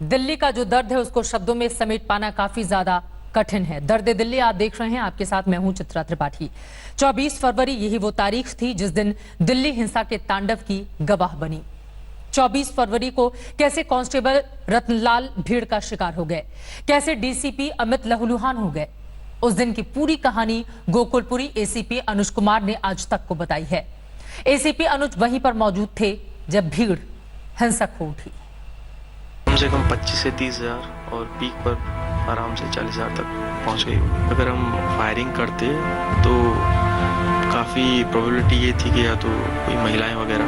दिल्ली का जो दर्द है उसको शब्दों में समेट पाना काफी ज्यादा कठिन है। दर्द दिल्ली आप देख रहे हैं, आपके साथ मैं हूं चित्रा त्रिपाठी। 24 फरवरी यही वो तारीख थी जिस दिन दिल्ली हिंसा के तांडव की गवाह बनी। 24 फरवरी को कैसे कांस्टेबल रतनलाल भीड़ का शिकार हो गए, कैसे डीसीपी अमित लहूलुहान हो गए, उस दिन की पूरी कहानी गोकुलपुरी एसीपी अनुज कुमार ने आज तक को बताई है। एसीपी अनुज वहीं पर मौजूद थे जब भीड़ हिंसक हो उठी। कम से कम 25 से 30 हजार और पीक पर आराम से 40 हजार तक पहुंच गई। अगर हम फायरिंग करते तो काफ़ी प्रोबेबिलिटी ये थी कि या तो कोई महिलाएं वगैरह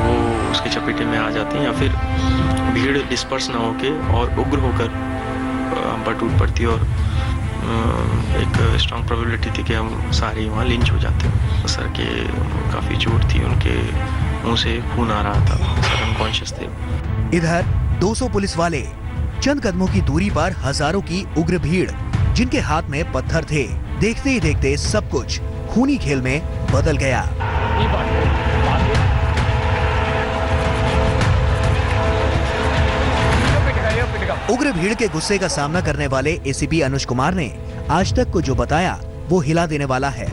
वो उसके चपेटे में आ जाती या फिर भीड़ डिस्पर्स ना होके और उग्र होकर हम पर टूट पड़ती और एक स्ट्रांग प्रोबेबिलिटी थी कि हम सारे वहाँ लिंच हो जाते। सर के काफ़ी चोट थी, उनके मुंह से खून आ रहा था, सर अनकॉन्शियस थे। इधर 200 पुलिस वाले, चंद कदमों की दूरी पर हजारों की उग्र भीड़, जिनके हाथ में पत्थर थे। देखते ही देखते सब कुछ खूनी खेल में बदल गया। उग्र भीड़ के गुस्से का सामना करने वाले एसीपी अनुज कुमार ने आज तक को जो बताया वो हिला देने वाला है।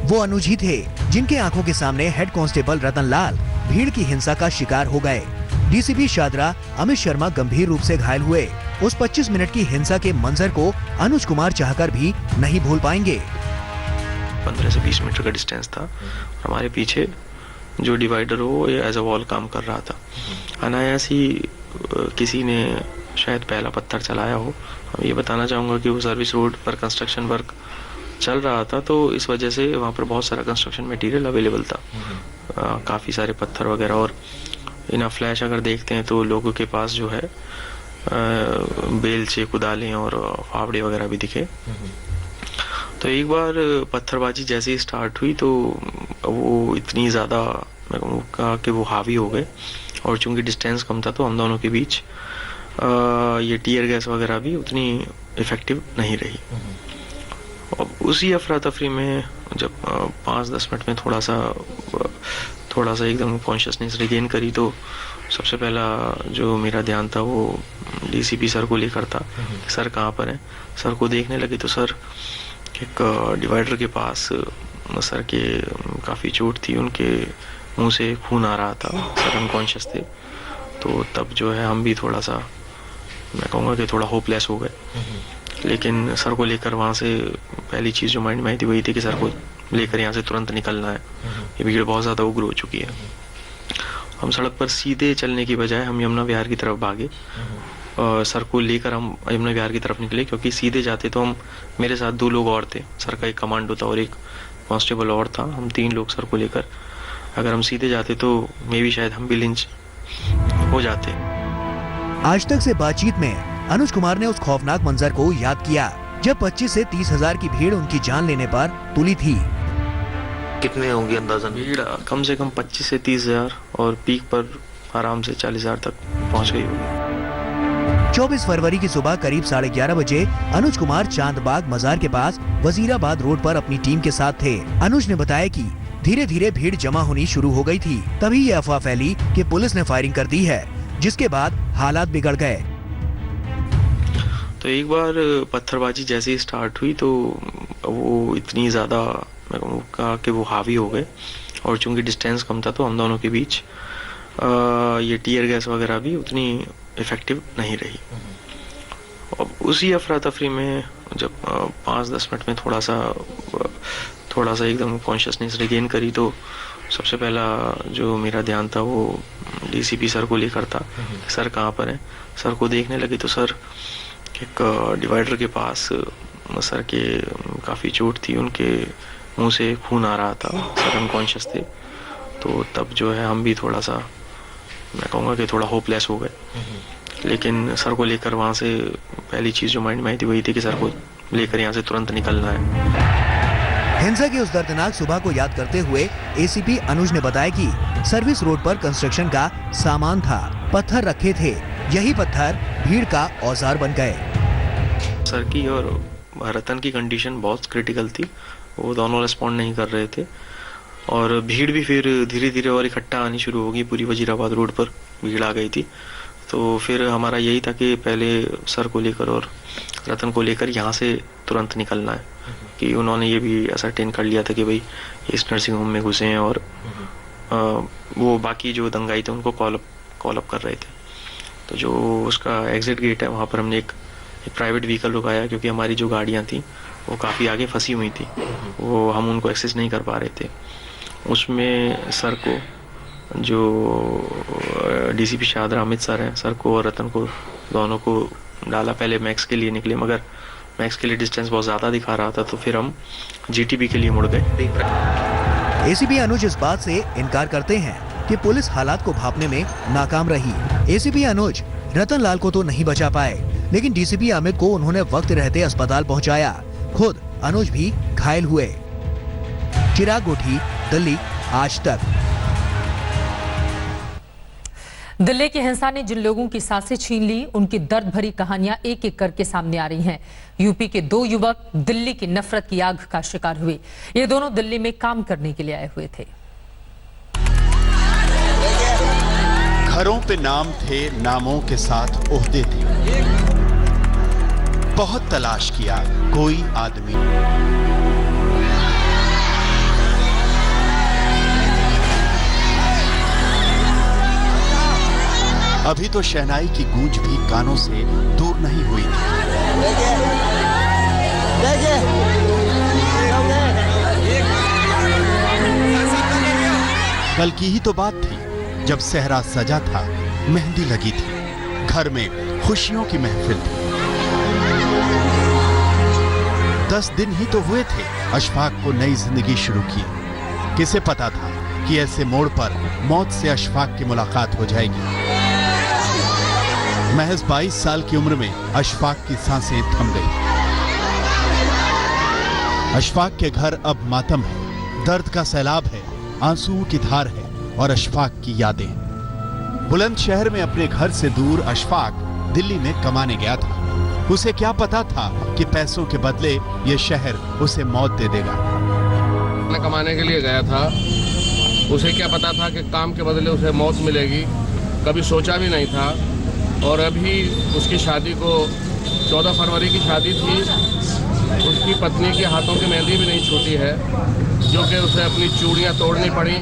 वो अनुज ही थे जिनके आंखों के सामने हेड कांस्टेबल रतनलाल भीड़ की हिंसा का शिकार हो गए। डीसीपी शादरा अमित शर्मा गंभीर रूप से घायल हुए। उस 25 मिनट की हिंसा के मंजर को अनुज कुमार चाहकर भी नहीं भूल पाएंगे। 15 से 20 मीटर का डिस्टेंस था, हमारे पीछे जो डिवाइडर हो वो एज अ वॉल काम कर रहा था। अनायास ही किसी ने शायद पहला पत्थर चलाया हो। हम ये बताना चाहूँगा कि वो सर्विस रोड पर कंस्ट्रक्शन वर्क चल रहा था, तो इस वजह से वहाँ पर बहुत सारा कंस्ट्रक्शन मटेरियल अवेलेबल था, काफ़ी सारे पत्थर वगैरह। और इन फ्लैश अगर देखते हैं तो लोगों के पास जो है बेलचे, कुदालें और फावड़े वगैरह भी दिखे। तो एक बार पत्थरबाजी जैसे ही स्टार्ट हुई तो वो इतनी ज़्यादा कहा कि वो हावी हो गए, और चूंकि डिस्टेंस कम था तो हम दोनों के बीच ये टीयर गैस वगैरह भी उतनी इफेक्टिव नहीं रही। और उसी अफरा तफरी में जब 5-10 मिनट में थोड़ा सा एकदम कॉन्शियसनेस रिगेन करी तो सबसे पहला जो मेरा ध्यान था वो डीसीपी सर को लेकर था। सर कहाँ पर हैं? सर को देखने लगे तो सर एक डिवाइडर के पास सर के काफ़ी चोट थी, उनके मुंह से खून आ रहा था, सर अनकॉन्शियस थे। तो तब जो है हम भी थोड़ा सा, मैं कहूँगा कि थोड़ा होपलेस हो गए। लेकिन सर को लेकर वहाँ से पहली चीज़ जो माइंड में आई थी वही थी कि सर को लेकर यहाँ से तुरंत निकलना है, ये भीड़ बहुत ज़्यादा उग्र हो चुकी है। हम सड़क पर सीधे चलने की बजाय हम यमुना विहार की तरफ भागे। सर को लेकर हम यमुना विहार की तरफ निकले, क्योंकि सीधे जाते तो हम, मेरे साथ 2 लोग और थे, सर का एक कमांडो था और एक कांस्टेबल और था, हम 3 लोग सर को लेकर अगर हम सीधे जाते तो मे भी शायद हम भी लिंच हो जाते। आज तक से बातचीत में अनुज कुमार ने उस खौफनाक मंजर को याद किया जब 25 से 30 हजार की भीड़ उनकी जान लेने पर तुली थी। कितने होंगे अंदाजन? भीड़ कम से कम 25 से 30 हजार और पीक पर आराम से 40 हजार तक पहुंच गई होगी। 24 फरवरी की सुबह करीब 11:30 बजे अनुज कुमार चांदबाग मजार के पास वजीराबाद रोड पर अपनी टीम के साथ थे। अनुज ने बताया कि धीरे धीरे भीड़ जमा होनी शुरू हो गई थी। तभी ये अफवाह फैली कि पुलिस ने फायरिंग कर दी है, जिसके बाद हालात बिगड़ गए। तो एक बार पत्थरबाजी जैसे ही स्टार्ट हुई तो वो इतनी ज़्यादा, मैं कहा कि वो हावी हो गए, और चूंकि डिस्टेंस कम था तो हम दोनों के बीच ये टीयर गैस वगैरह भी उतनी इफेक्टिव नहीं रही। और उसी अफरा तफरी में जब 5-10 मिनट में थोड़ा सा एकदम कॉन्शियसनेस रिगेन करी तो सबसे पहला जो मेरा ध्यान था वो डीसीपी सर को लेकर था। सर कहाँ पर हैं? सर को देखने लगे तो सर एक डिवाइडर के पास सर के काफ़ी चोट थी, उनके मुंह से खून आ रहा था, सर अनकॉन्शियस थे। तो तब जो है हम भी थोड़ा सा, मैं कहूँगा कि थोड़ा होपलेस हो गए। लेकिन सर को लेकर वहाँ से पहली चीज़ जो माइंड में आई थी वही थी कि सर को लेकर यहाँ से तुरंत निकलना है। हिंसा की उस दर्दनाक सुबह को याद करते हुए एसीपी अनुज ने बताया कि सर्विस रोड पर कंस्ट्रक्शन का सामान था, पत्थर रखे थे, यही पत्थर भीड़ का औजार बन गए। सर की और रतन की कंडीशन बहुत क्रिटिकल थी, वो दोनों रिस्पॉन्ड नहीं कर रहे थे, और भीड़ भी फिर धीरे धीरे और इकट्ठा आनी शुरू होगी। पूरी वजीराबाद रोड पर भीड़ आ गई थी। तो फिर हमारा यही था कि पहले सर को लेकर और रतन को लेकर यहाँ से तुरंत निकलना है, कि उन्होंने ये भी असरटेन कर लिया था कि भाई ये इस नर्सिंग होम में घुसे हैं और वो बाकी जो दंगाई थे उनको कॉल अप कर रहे थे। तो जो उसका एग्जिट गेट है वहाँ पर हमने एक प्राइवेट व्हीकल रुकाया, क्योंकि हमारी जो गाड़ियाँ थी वो काफ़ी आगे फंसी हुई थी, वो हम उनको एक्सेस नहीं कर पा रहे थे। उसमें सर को, जो डीसीपी शाहदरा अमित सर हैं, सर को और रतन को दोनों को डाला। पहले मैक्स के लिए निकले, मगर मैक्स के लिए डिस्टेंस बहुत ज़्यादा दिखा रहा था, तो फिर हम जीटीबी के लिए मुड़ गए। एसीपी अनुज इस बात से इनकार करते हैं कि पुलिस हालात को भांपने में नाकाम रही। एसीपी अनुज रतन लाल को तो नहीं बचा पाए, लेकिन डीसीपी अमित को उन्होंने वक्त रहते अस्पताल पहुंचाया। खुद अनुज भी घायल हुए। चिराग गोठी, दिल्ली, आज तक। दिल्ली की हिंसा ने जिन लोगों की सांसें छीन ली, उनकी दर्द भरी कहानियां एक एक करके सामने आ रही हैं। यूपी के 2 युवक दिल्ली की नफरत की आग का शिकार हुए। ये दोनों दिल्ली में काम करने के लिए आए हुए थे। घरों पे नाम थे, नामों के साथ ओहदे थे। बहुत तलाश किया, कोई आदमी अभी तो शहनाई की गूंज भी कानों से दूर नहीं हुई थी। कल की ही तो बात थी जब सहरा सजा था, मेहंदी लगी थी, घर में खुशियों की महफिल थी। 10 दिन ही तो हुए थे अशफाक को नई जिंदगी शुरू की। किसे पता था कि ऐसे मोड़ पर मौत से अशफाक की मुलाकात हो जाएगी। महज 22 साल की उम्र में अशफाक की सांसें थम गई। अशफाक के घर अब मातम है, दर्द का सैलाब है, आंसुओं की धार है और अशफाक की यादें। बुलंदशहर में अपने घर से दूर अशफाक दिल्ली में कमाने गया था। उसे क्या पता था कि पैसों के बदले ये शहर उसे मौत दे देगा। कमाने के लिए गया था, उसे क्या पता था कि काम के बदले उसे मौत मिलेगी। कभी सोचा भी नहीं था। और अभी उसकी शादी को 14 फरवरी की शादी थी, उसकी पत्नी के हाथों की मेहंदी भी नहीं छूटी है, जो कि उसे अपनी चूड़ियां तोड़नी पड़ी।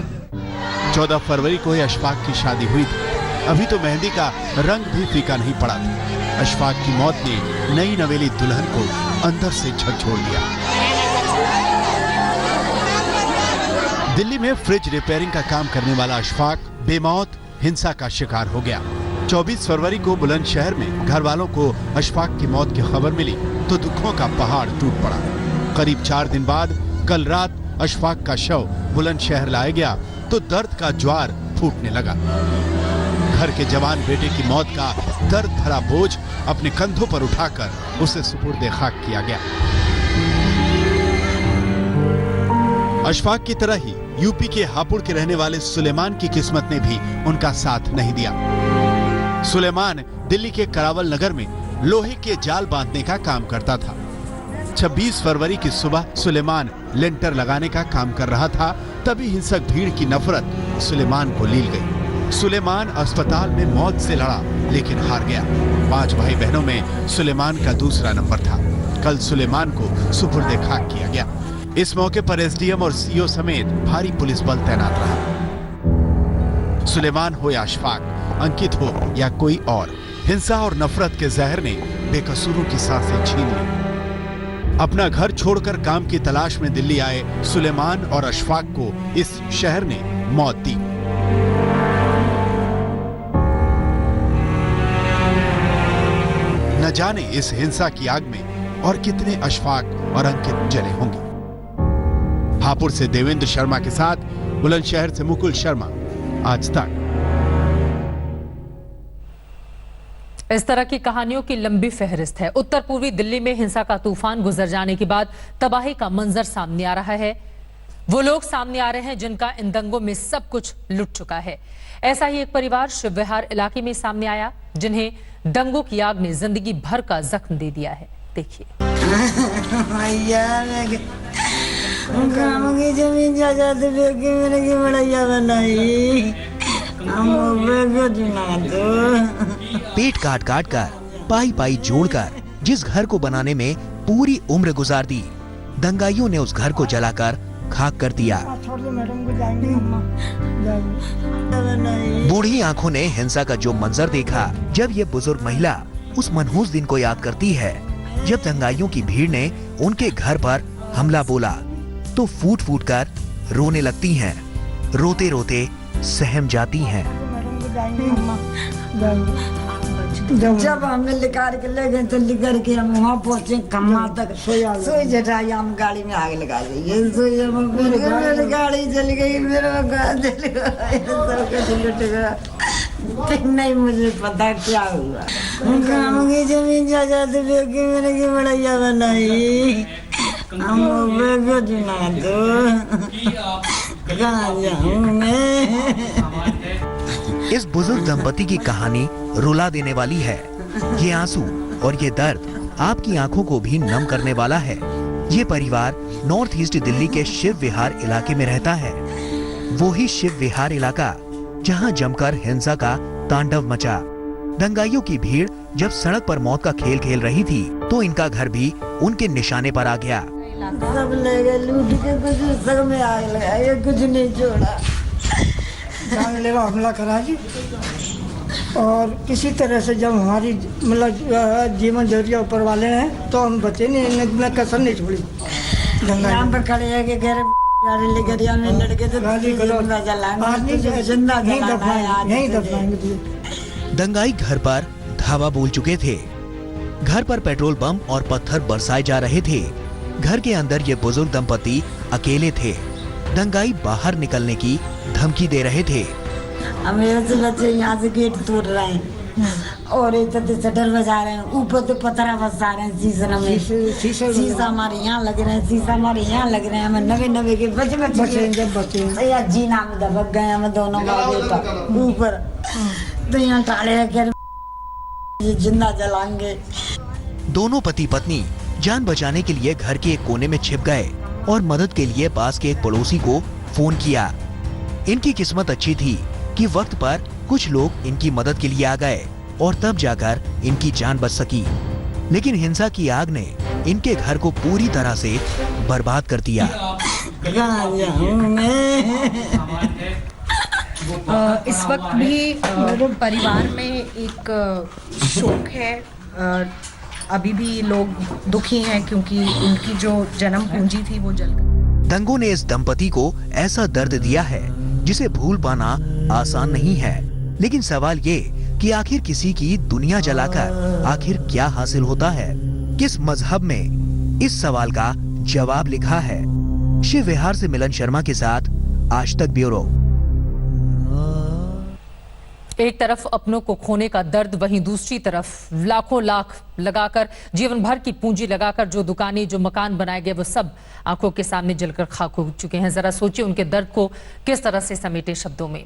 14 फरवरी को ही अशफाक की शादी हुई थी। अभी तो मेहंदी का रंग भी फीका नहीं पड़ा था। अशफाक की मौत ने नई नवेली दुल्हन को अंदर से झकझोर दिया। दिल्ली में फ्रिज रिपेयरिंग का काम करने वाला अशफाक बेमौत हिंसा का शिकार हो गया। 24 फरवरी को बुलंदशहर में घर वालों को अशफाक की मौत की खबर मिली तो दुखों का पहाड़ टूट पड़ा। करीब 4 दिन बाद कल रात अशफाक का शव बुलंदशहर लाया गया तो दर्द का ज्वार फूटने लगा। घर के जवान बेटे की मौत का दर्द भरा बोझ अपने कंधों पर उठाकर उसे सुपुर्दे खाक किया गया। अशफाक की तरह ही यूपी के हापुड़ के रहने वाले सुलेमान की किस्मत ने भी उनका साथ नहीं दिया। सुलेमान दिल्ली के करावल नगर में लोहे के जाल बांधने का काम करता था। 26 फरवरी की सुबह सुलेमान लेंटर लगाने का काम कर रहा था, तभी हिंसक भीड़ की नफरत सुलेमान को लील गई। सुलेमान अस्पताल में मौत से लड़ा लेकिन हार गया। 5 भाई बहनों में सुलेमान का दूसरा नंबर था। कल सुलेमान को सुपुर्दे खाक किया गया। इस मौके पर एसडीएम और सीओ समेत भारी पुलिस बल तैनात रहा। सुलेमान हो या अशफाक, अंकित हो या कोई और, हिंसा और नफरत के जहर ने बेकसूरों की सांसें छीन ली। अपना घर छोड़कर काम की तलाश में दिल्ली आए सुलेमान और अशफाक को इस शहर ने मौत दी। न जाने इस हिंसा की आग में और कितने अशफाक और अंकित जले होंगे। हापुड़ से देवेंद्र शर्मा के साथ बुलंदशहर से मुकुल शर्मा, आज तक। इस तरह की कहानियों की लंबी फहरिस्त है। उत्तर पूर्वी दिल्ली में हिंसा का तूफान गुजर जाने के बाद तबाही का मंजर सामने आ रहा है। वो लोग सामने आ रहे हैं जिनका इन दंगों में सब कुछ लुट चुका है। ऐसा ही एक परिवार शिवविहार इलाके में सामने आया, जिन्हें दंगों की आग ने जिंदगी भर का जख्म दे दिया है। देखिए। की जमीन जायदाद बेच के मैंने की बड़ैया बनाई, हम चुना दो। पेट काट काट कर, पाई पाई जोड़कर जिस घर को बनाने में पूरी उम्र गुजार दी, दंगाइयों ने उस घर को जलाकर खाक कर दिया। छोड़ दो मैडम को, जाएंगे अम्मा, जाएंगे। बूढ़ी आंखों ने हिंसा का जो मंजर देखा, जब ये बुजुर्ग महिला उस मनहूस दिन को याद करती है जब दंगाइयों की भीड़ ने उनके घर पर हमला बोला, तो फूट फूट कर रोने लगती हैं। रोते रोते सहम जाती हैं। मैडम को जाएंगे अम्मा, जब हमें लिकार के ले गए तो लिकर के हम वहाँ पहुँचे खम्मा तक, सोई जटाई हम गाड़ी में आग लगा दी। ये सोई मेरी गाड़ी जल गई, मेरा घर जल गया, सब कुछ लुट गया। नहीं मुझे पता क्या हुआ। गाँव की जमीन जायदाद बेची मैंने की बढ़िया बनाई, हम बेगो चुना दो, कहाँ जाऊँ मैं। इस बुजुर्ग दंपति की कहानी रुला देने वाली है। ये आंसू और ये दर्द आपकी आंखों को भी नम करने वाला है। ये परिवार नॉर्थ ईस्ट दिल्ली के शिव विहार इलाके में रहता है। वो ही शिव विहार इलाका जहां जमकर हिंसा का तांडव मचा। दंगाइयों की भीड़ जब सड़क पर मौत का खेल खेल रही थी, तो इनका घर भी उनके निशाने पर आ गया। सब ले गए लूट के, कुछ सर में आग लगाया, कुछ नहीं छोड़ा। जानलेवा हमला करा जी, और किसी तरह से जब हमारी मतलब जीवन जरूरिया ऊपर वाले हैं तो हम बचे नहीं, मैं कसर नहीं छोड़ी। यहाँ पर खड़े है कि घर गाड़ी लेकर में लड़के तो यही दफनाएंगे। दंगाई घर पर धावा बोल चुके थे। घर पर पेट्रोल बम और पत्थर बरसाए जा रहे थे। घर के अंदर ये बुजुर्ग दंपति अकेले थे। दंगाई बाहर निकलने की धमकी दे रहे थे। मेरे से बच्चे यहाँ से गेट तोड़ रहे हैं और इधर से शटर बजा रहे हैं, ऊपर तो पत्थरा बसा रहे हैं शीशा में। शीशा हमारे यहाँ लग रहे हैं, शीशा हमारे यहाँ लग रहे हैं। हमें नवे नवे के बच्चे या जीना में दबक गए हमें दोनों का ऊपर, तो यहाँ टाले कर जिंदा जलाएंगे। दोनों पति पत्नी जान बचाने के लिए घर के एक कोने में छिप गए और मदद के लिए पास के एक पड़ोसी को फोन किया। इनकी किस्मत अच्छी थी कि वक्त पर कुछ लोग इनकी मदद के लिए आ गए और तब जाकर इनकी जान बच सकी। लेकिन हिंसा की आग ने इनके घर को पूरी तरह से बर्बाद कर दिया। इस वक्त भी परिवार में एक शोक है। अभी भी लोग दुखी हैं क्योंकि उनकी जो जन्म पूंजी थी वो जल गई। दंगों ने इस दंपति को ऐसा दर्द दिया है जिसे भूल पाना आसान नहीं है। लेकिन सवाल ये कि आखिर किसी की दुनिया जलाकर आखिर क्या हासिल होता है? किस मजहब में इस सवाल का जवाब लिखा है? शिव विहार से मिलन शर्मा के साथ आज तक ब्यूरो। एक तरफ अपनों को खोने का दर्द, वहीं दूसरी तरफ लाखों लाख लगाकर, जीवन भर की पूंजी लगाकर जो दुकानें, जो मकान बनाए गए, वो सब आंखों के सामने जलकर खाक हो चुके हैं। जरा सोचिए उनके दर्द को किस तरह से समेटे शब्दों में।